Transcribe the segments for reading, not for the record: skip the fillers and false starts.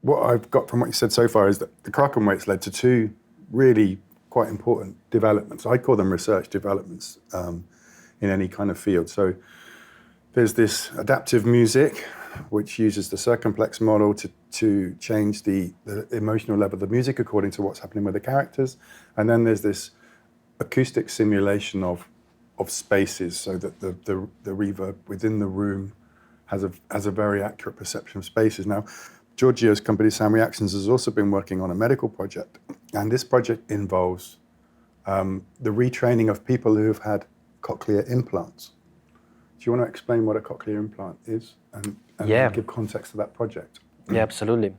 what I've got from what you said so far is that the Crackham weights led to two really quite important developments. I call them research developments in any kind of field. So there's this adaptive music, which uses the circumplex model to change the emotional level of the music according to what's happening with the characters. And then there's this acoustic simulation of spaces, so that the reverb within the room has a very accurate perception of spaces. Now, Giorgio's company, Sound Reactions, has also been working on a medical project, and this project involves the retraining of people who have had cochlear implants. Do you want to explain what a cochlear implant is and give context to that project? Yeah, absolutely.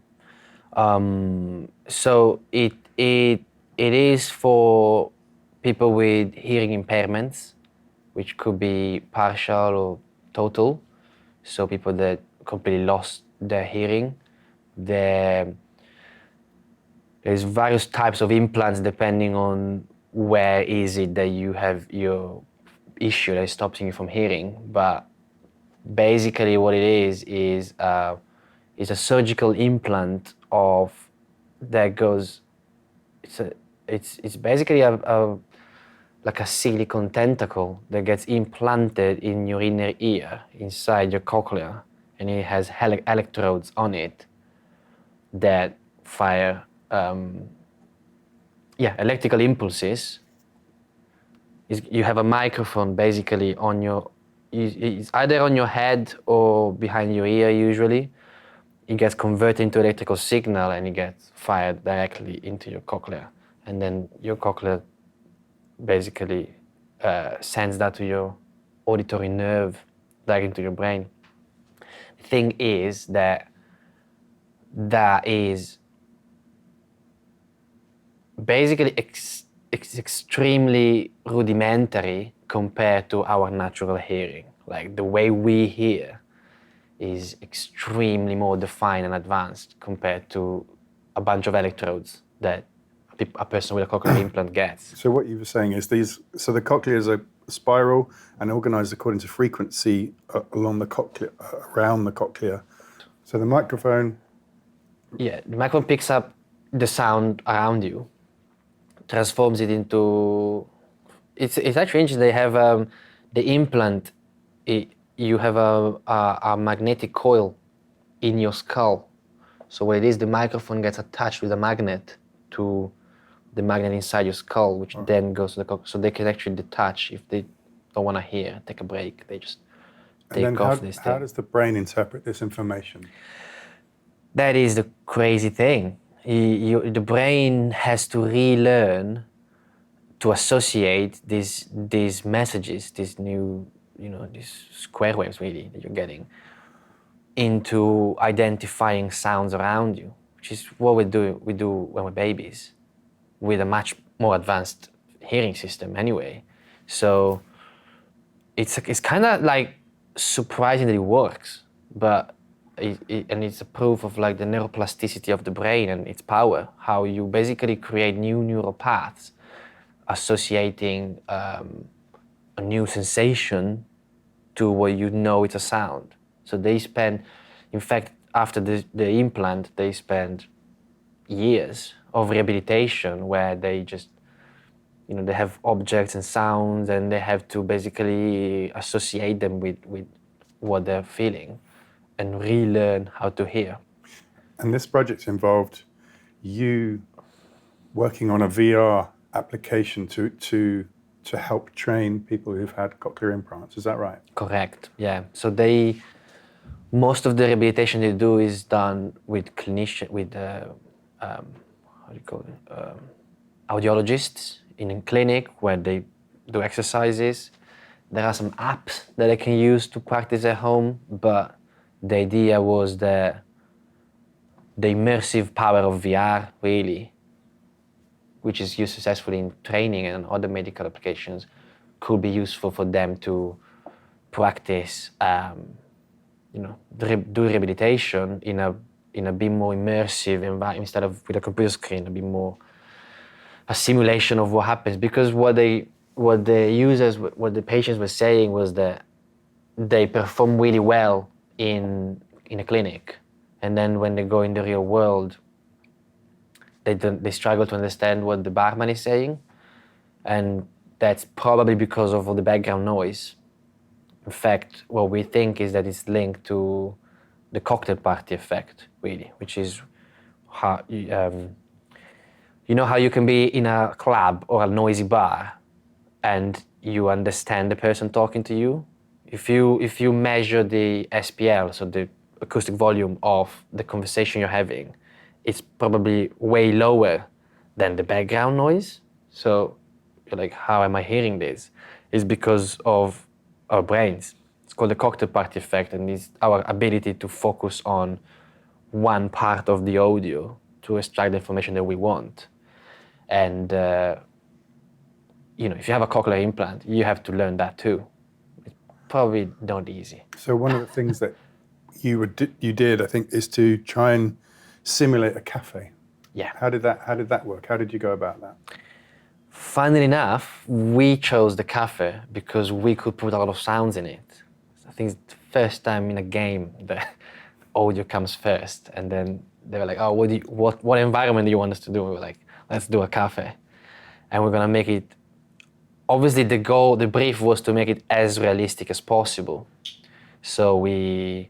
So it is for people with hearing impairments, which could be partial or total. So people that completely lost their hearing. There's various types of implants depending on where is it that you have your issue that is stopping you from hearing. But basically what it is a surgical implant that goes, it's basically like a silicone tentacle that gets implanted in your inner ear inside your cochlea, and it has electrodes on it that fire electrical impulses. You have a microphone basically it's either on your head or behind your ear usually. It gets converted into electrical signal and it gets fired directly into your cochlea. And then your cochlea basically sends that to your auditory nerve, back into your brain. The thing is that is basically extremely rudimentary compared to our natural hearing. Like the way we hear is extremely more defined and advanced compared to a bunch of electrodes that a person with a cochlear implant gets. So what you were saying is so the cochlea is a spiral and organized according to frequency along the cochlea, around the cochlea. So the microphone... Yeah, the microphone picks up the sound around you, transforms it into... It's actually interesting. They have the implant, you have a magnetic coil in your skull. So what it is, the microphone gets attached with a magnet to the magnet inside your skull, which then goes to the cochlea. So they can actually detach if they don't want to hear, take a break. They just take off this thing. How does the brain interpret this information? That is the crazy thing. The brain has to relearn to associate these messages, these new, these square waves really that you're getting, into identifying sounds around you, which is what we do when we're babies, with a much more advanced hearing system anyway. So it's kind of like surprising that it works, but it's a proof of like the neuroplasticity of the brain and its power, how you basically create new neural paths associating a new sensation to what you know it's a sound. So they spend, in fact, after the implant, they spend years of rehabilitation where they just, they have objects and sounds and they have to basically associate them with what they're feeling and relearn how to hear. And this project involved you working on a VR application to help train people who've had cochlear implants. Is that right? Correct. Yeah. So most of the rehabilitation they do is done with audiologists in a clinic where they do exercises. There are some apps that they can use to practice at home, but the idea was the immersive power of VR, really, which is used successfully in training and other medical applications, could be useful for them to practice, do rehabilitation in a bit more immersive environment instead of with a computer screen, a bit more a simulation of what happens. Because what the patients were saying was that they perform really well in a clinic, and then when they go in the real world, they struggle to understand what the barman is saying, and that's probably because of all the background noise. In fact, what we think is that it's linked to the cocktail party effect, really, which is how you know how you can be in a club or a noisy bar and you understand the person talking to you. If you measure the SPL, so the acoustic volume of the conversation you're having, it's probably way lower than the background noise. So you're like, how am I hearing this? It's because of our brains. It's called the cocktail party effect, and it's our ability to focus on one part of the audio to extract the information that we want. And if you have a cochlear implant, you have to learn that too. It's probably not easy. So one of the things that you did, I think, is to try and simulate a cafe. Yeah. How did that work? How did you go about that? Funnily enough, we chose the cafe because we could put a lot of sounds in it. I think it's the first time in a game that audio comes first, and then they were like, "Oh, what environment do you want us to do?" We were like, "Let's do a cafe," and we're gonna make it. Obviously, the brief was to make it as realistic as possible. So we,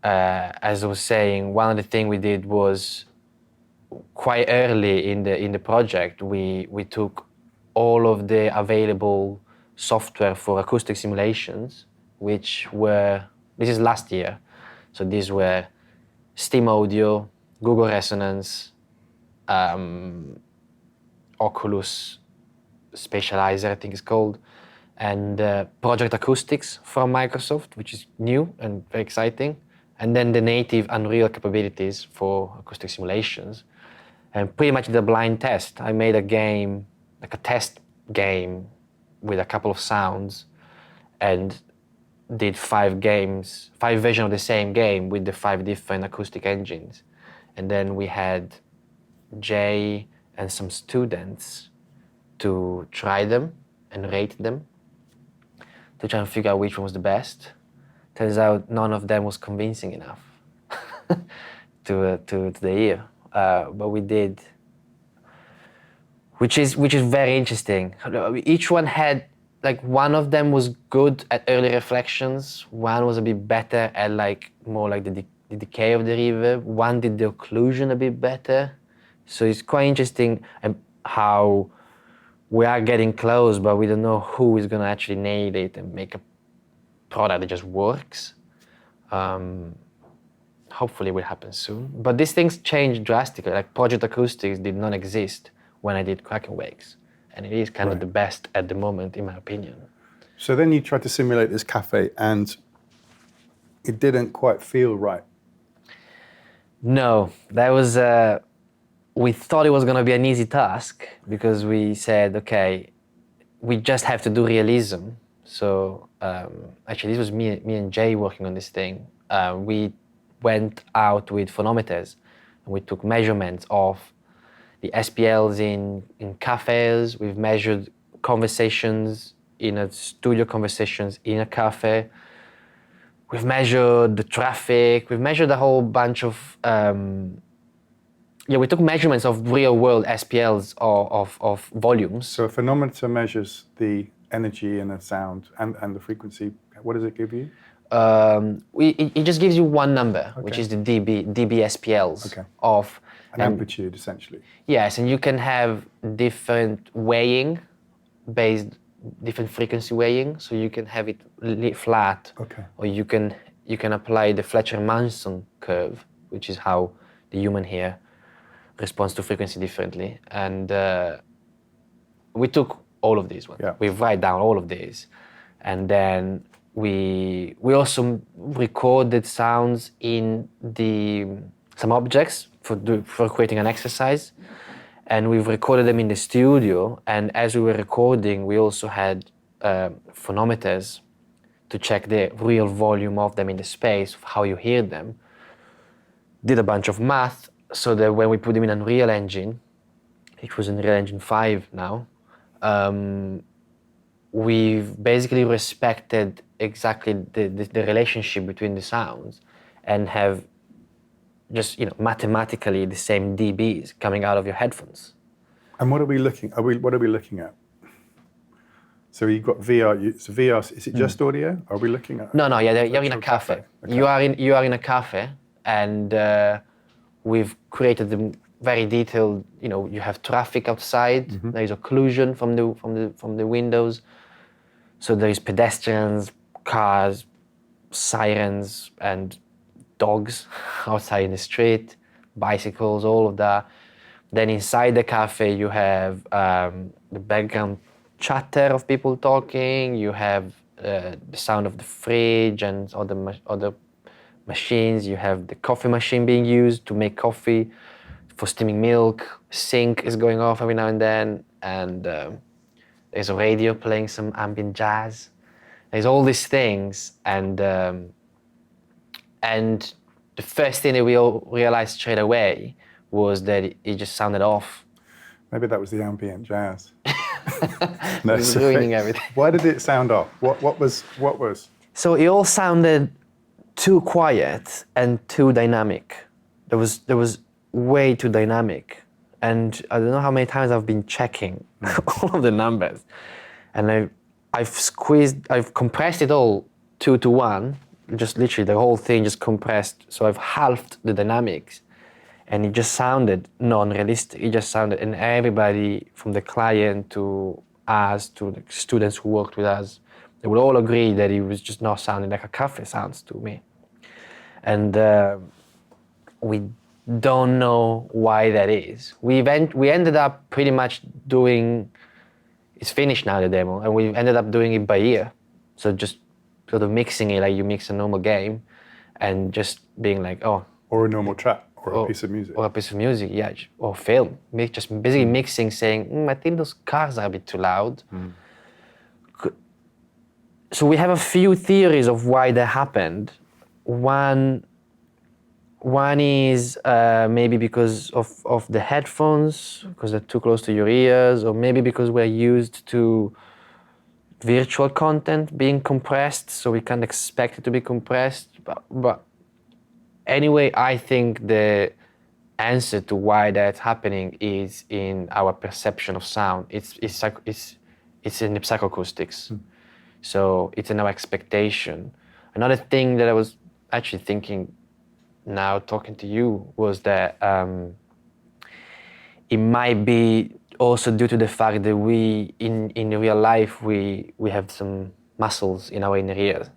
as I was saying, one of the things we did was quite early in the project. We took all of the available software for acoustic simulations, this is last year. So these were Steam Audio, Google Resonance, Oculus Specialized, I think it's called, and Project Acoustics from Microsoft, which is new and very exciting, and then the native Unreal capabilities for acoustic simulations. And pretty much the blind test. I made a game, like a test game with a couple of sounds, and did 5 versions of the same game with the 5 different acoustic engines. And then we had Jay and some students to try them and rate them to try and figure out which one was the best. Turns out none of them was convincing enough to the ear, but we did, which is very interesting. Each one had, like, one of them was good at early reflections, one was a bit better at more like the decay of the reverb, one did the occlusion a bit better. So it's quite interesting how we are getting close, but we don't know who is going to actually nail it and make a product that just works. Hopefully it will happen soon. But these things change drastically. Like Project Acoustics did not exist when I did Kraken Wakes. And it is kind of the best at the moment, in my opinion. So then you tried to simulate this cafe and it didn't quite feel right. No, that was, we thought it was going to be an easy task because we said, okay, we just have to do realism. So actually, this was me and Jay working on this thing. We went out with phonometers and we took measurements of the SPLs in cafes. We've measured conversations studio conversations in a cafe. We've measured the traffic. We've measured a whole bunch of we took measurements of real world SPLs of volumes. So a phonometer measures the energy in a sound and the frequency. What does it give you? It just gives you one number, which is the dB SPLs of an amplitude, essentially. Yes, and you can have different weighing different frequency weighing. So you can have it flat, or you can apply the Fletcher-Manson curve, which is how the human ear responds to frequency differently. And we took all of these ones. We write down all of these, and then we also recorded sounds in some objects for creating an exercise, and we've recorded them in the studio. And as we were recording, we also had phonometers to check the real volume of them in the space, of how you hear them. Did a bunch of math so that when we put them in Unreal Engine, it was Unreal Engine 5 now, we've basically respected exactly the relationship between the sounds and have just mathematically the same dBs coming out of your headphones. And what are we looking? What are we looking at? So you've got VR. So VR. Is it just audio? Are we looking at? No, yeah, you're in a virtual cafe. Okay. You are in a cafe, and we've created them very detailed. You have traffic outside. There is occlusion from the windows. So there is pedestrians, cars, sirens, and dogs outside in the street, bicycles, all of that. Then inside the cafe, you have the background chatter of people talking. You have the sound of the fridge and other machines. You have the coffee machine being used to make coffee for steaming milk. Sink is going off every now and then, and there's a radio playing some ambient jazz. There's all these things, and the first thing that we all realized straight away was that it just sounded off. Maybe that was the ambient jazz. It was ruining everything. Why did it sound off? What was? So it all sounded too quiet and too dynamic. There was way too dynamic, and I don't know how many times I've been checking all of the numbers, and I've compressed it all 2:1, just literally the whole thing just compressed. So I've halved the dynamics, and it just sounded non-realistic. It just sounded, and everybody from the client to us to the students who worked with us, they would all agree that it was just not sounding like a cafe sounds to me. And we don't know why that is. We ended up pretty much doing, it's finished now, the demo, and we ended up doing it by ear. So just sort of mixing it like you mix a normal game, and just being like, oh. Or a normal track, or a piece of music. Or a piece of music, yeah, or film. Just basically mixing, saying, I think those cars are a bit too loud. So we have a few theories of why that happened. One is maybe because of the headphones, because they're too close to your ears, or maybe because we're used to virtual content being compressed, so we can't expect it to be compressed. But anyway, I think the answer to why that's happening is in our perception of sound. It's in the psychoacoustics. So it's in our expectation. Another thing that I was actually thinking now talking to you was that it might be also due to the fact that we, in real life, we have some muscles in our inner ear.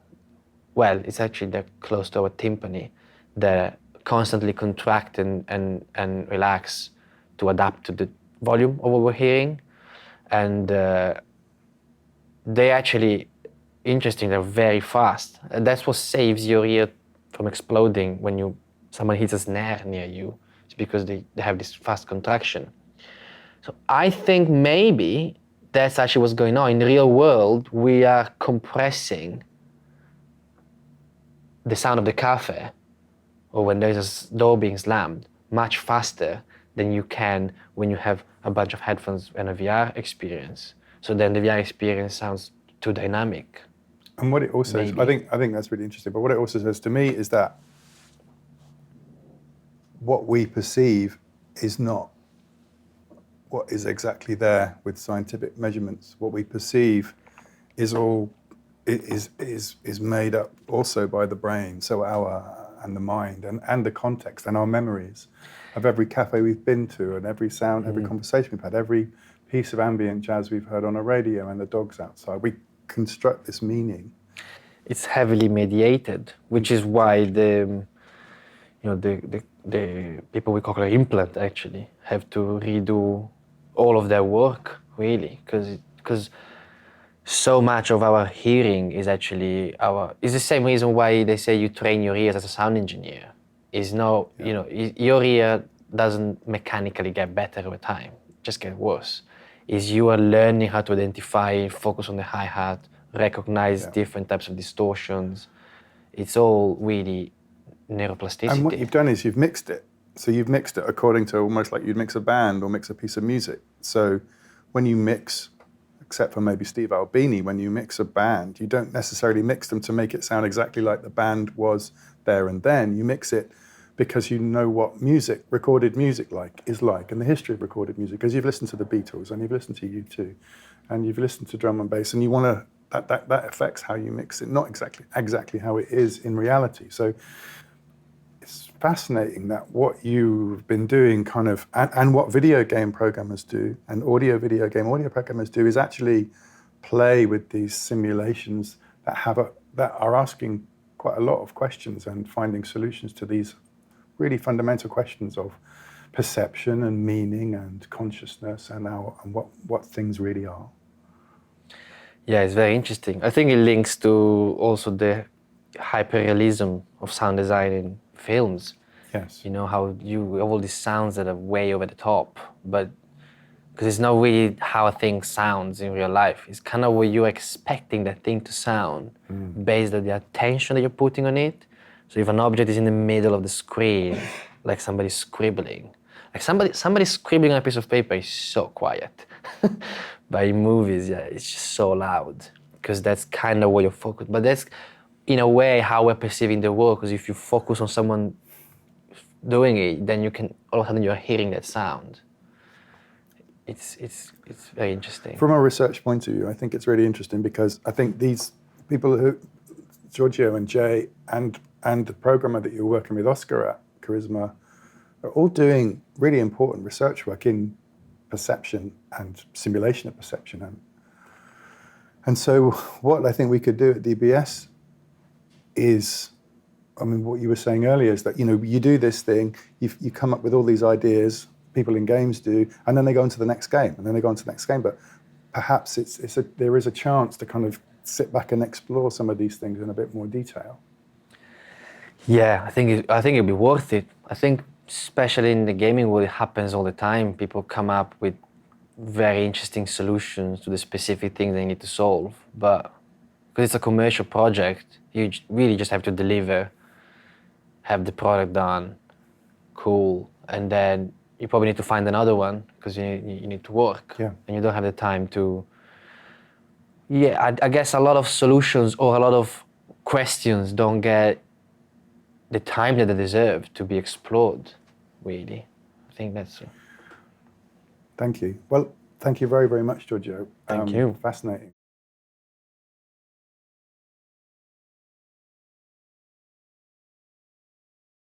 Well, it's actually they're close to our tympani that constantly contract and relax to adapt to the volume of what we're hearing. And they actually, interesting, they're very fast. And that's what saves your ear from exploding when someone hits a snare near you. It's because they have this fast contraction. So I think maybe that's actually what's going on. In the real world, we are compressing the sound of the cafe, or when there's a door being slammed, much faster than you can when you have a bunch of headphones and a VR experience. So then the VR experience sounds too dynamic. And what it also is, I think that's really interesting, but what it also says to me is that what we perceive is not what is exactly there with scientific measurements. What we perceive is all is made up also by the brain, so and the mind and the context and our memories of every cafe we've been to and every sound, every conversation we've had, every piece of ambient jazz we've heard on a radio and the dogs outside. We construct this meaning. It's heavily mediated, which is why the people with cochlear implant actually have to redo all of their work, really, because so much of our hearing is actually it's the same reason why they say you train your ears as a sound engineer. Your ear doesn't mechanically get better over time, just get worse. Is you are learning how to identify, focus on the hi-hat, recognize different types of distortions. It's all really neuroplasticity. And what you've done is you've mixed it. So you've mixed it according to almost like you'd mix a band or mix a piece of music. So when you mix, except for maybe Steve Albini, when you mix a band, you don't necessarily mix them to make it sound exactly like the band was there and then. You mix it because you know what music, recorded music is like, and the history of recorded music, because you've listened to the Beatles and you've listened to U2, and you've listened to drum and bass, and you want to, that affects how you mix it, not exactly how it is in reality. So it's fascinating that what you've been doing kind of, and what video game programmers do, and video game audio programmers do, is actually play with these simulations that are asking quite a lot of questions and finding solutions to these really fundamental questions of perception and meaning and consciousness and what things really are. Yeah, it's very interesting. I think it links to also the hyperrealism of sound design in films. Yes. You know, how you have all these sounds that are way over the top, but because it's not really how a thing sounds in real life. It's kind of what you're expecting that thing to sound based on the attention that you're putting on it. So if an object is in the middle of the screen, like somebody's scribbling, like somebody scribbling on a piece of paper is so quiet. But in movies, yeah, it's just so loud because that's kind of what you're focused. But that's in a way how we're perceiving the world. Because if you focus on someone doing it, then you can all of a sudden you're hearing that sound. It's very interesting. From a research point of view, I think it's really interesting because I think these people who, Giorgio and Jay, and the programmer that you're working with, Oscar at Charisma, are all doing really important research work in perception and simulation of perception. And so what I think we could do at DBS is, I mean, what you were saying earlier is that, you know, you do this thing, you come up with all these ideas, people in games do, and then they go on to the next game, and then they go on to the next game. But perhaps there is a chance to kind of sit back and explore some of these things in a bit more detail. Yeah, I think it'd be worth it. I think especially in the gaming world, it happens all the time. People come up with very interesting solutions to the specific thing they need to solve. But because it's a commercial project, you really just have to deliver, have the product done, cool, and then you probably need to find another one because you need to work. Yeah. And you don't have the time to. Yeah, I guess a lot of solutions or a lot of questions don't get the time that they deserve to be explored, really. I think that's. Thank you. Well, thank you very, very much, Giorgio. Thank you. Fascinating.